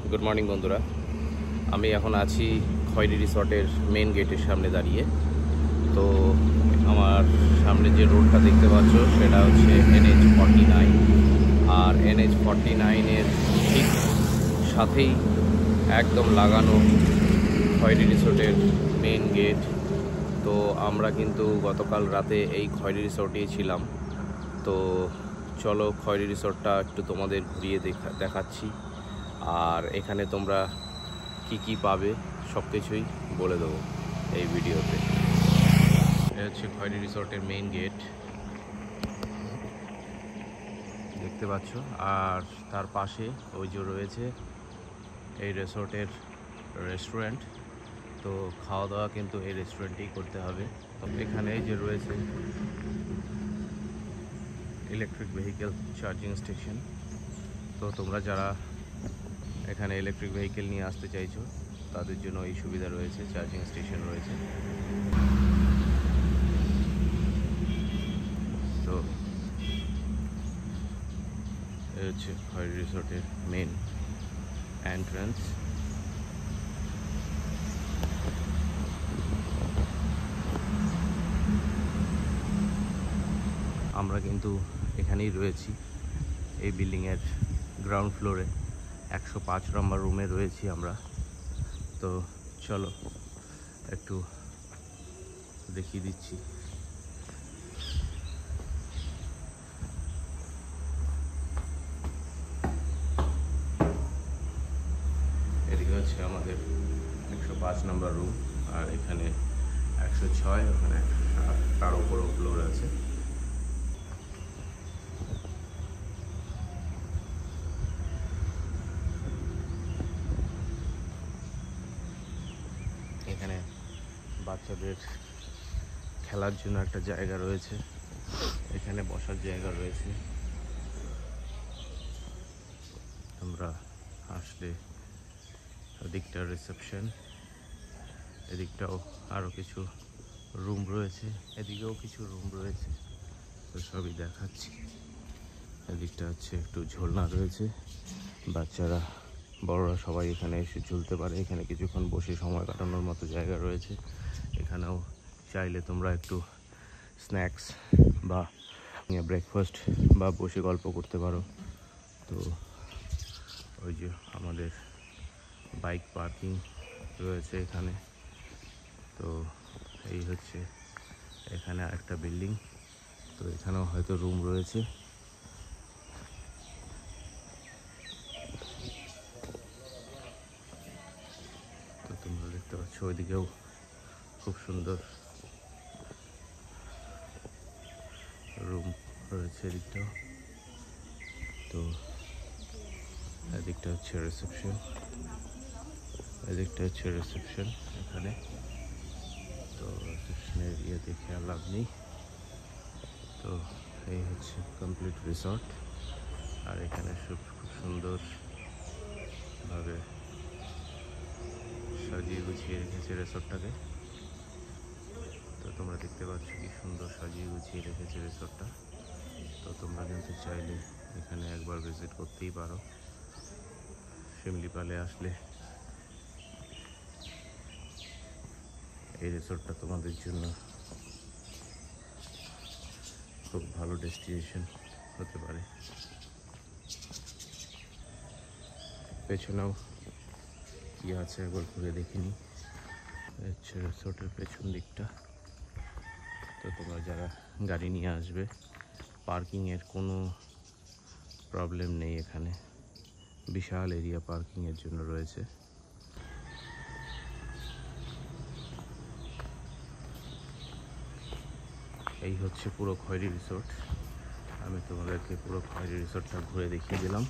Good morning বন্ধুরা। আমি এখন আছি খয়েরি রিসর্টের মেন গেটের সামনে দাঁড়িয়ে। তো আমার সামনে যে রোডটা দেখতে পাচ্ছ সেটা হচ্ছে NH49, আর NH49-এর ঠিক সাথেই একদম লাগানো খয়েরি রিসর্টের মেন গেট। তো আমরা কিন্তু গতকাল রাতে এই খয়েরি রিসর্টেই ছিলাম। তো চলো খয়েরি রিসর্টটা একটু তোমাদের ঘুরিয়ে দেখাচ্ছি, আর এখানে তোমরা কি পাবে সব কিছুই বলে দেবো এই ভিডিওতে। এটা হচ্ছে খয়েরি রিসর্টের মেইন গেট, দেখতে পাচ্ছ। আর তার পাশে ওই যে রয়েছে এই রিসর্টের রেস্টুরেন্ট। তো খাওয়া দাওয়া কিন্তু এই রেস্টুরেন্টেই করতে হবে। তো এখানে যে রয়েছে ইলেকট্রিক ভেহিকেল চার্জিং স্টেশন। তো তোমরা যারা এখানে ইলেকট্রিক ভেহিকেল নিয়ে আসতে চাইছো তাদের জন্য এই সুবিধা রয়েছে, চার্জিং স্টেশন রয়েছে। তো এই হচ্ছে খয়েরি রিসর্টের মেন এন্ট্রান্স। আমরা কিন্তু এখানেই রয়েছি, এই বিল্ডিংয়ের গ্রাউন্ড ফ্লোরে 105 নম্বর রুমে রয়েছি আমরা। তো চলো একটু দেখিয়ে দিচ্ছি। এদিকে হচ্ছে আমাদের 105 নম্বর রুম, আর এখানে 106, ওখানে 107, তার উপরও ফ্লোর আছে। এখানে বাচ্চাদের খেলার জন্য একটা জায়গা রয়েছে, এখানে বসার জায়গা রয়েছে। তোমরা আসলে এদিকটা রিসেপশন, এদিকটাও আরও কিছু রুম রয়েছে, এদিকেও কিছু রুম রয়েছে। তো সবই দেখাচ্ছি। এদিকটা হচ্ছে একটু ঝোলনা রয়েছে, বাচ্চারা বড়রা সবাই এখানে এসে ঝুলতে পারে। এখানে কিছুক্ষণ বসে সময় কাটানোর মতো জায়গা রয়েছে। এখানেও চাইলে তোমরা একটু স্ন্যাক্স বা ব্রেকফাস্ট বা বসে গল্প করতে পারো। তো ওই যে আমাদের বাইক পার্কিং রয়েছে এখানে। তো এই হচ্ছে এখানে আরেকটা বিল্ডিং, তো এখানেও হয়তো রুম রয়েছে। তো তোমরা দেখতে পাচ্ছ ওইদিকেও খুব সুন্দর রুম রয়েছে এদিকটাও। তো এদিকটা হচ্ছে রিসেপশন, এদিকটা হচ্ছে রিসেপশন এখানে। তো রিসেপশনের ইয়ে দেখে আর লাভ নেই। তো এই হচ্ছে কমপ্লিট রিসর্ট, আর এখানে খুব সুন্দরভাবে সাজিয়ে গুছিয়ে রেখেছে রিসর্টটাকে। তো তোমরা দেখতে পাচ্ছ কি সুন্দর সাজিয়ে গুছিয়ে রেখেছে রিসর্টটা। তো তোমরা কিন্তু চাইলে এখানে একবার ভিজিট করতেই পারো। শিমলিপালে আসলে এই রিসর্টটা তোমাদের জন্য খুব ভালো ডেস্টিনেশন হতে পারে। পেছনেও কি আছে একবার ঘুরে দেখিনি। হচ্ছে রিসর্টের পেছন দিকটা। তো তোমরা যারা গাড়ি নিয়ে আসবে, পার্কিংয়ের কোনো প্রবলেম নেই এখানে, বিশাল এরিয়া পার্কিংয়ের জন্য রয়েছে। এই হচ্ছে পুরো খয়েরি রিসর্ট। আমি তোমাদেরকে পুরো খয়েরি রিসর্টটা ঘুরে দেখিয়ে দিলাম।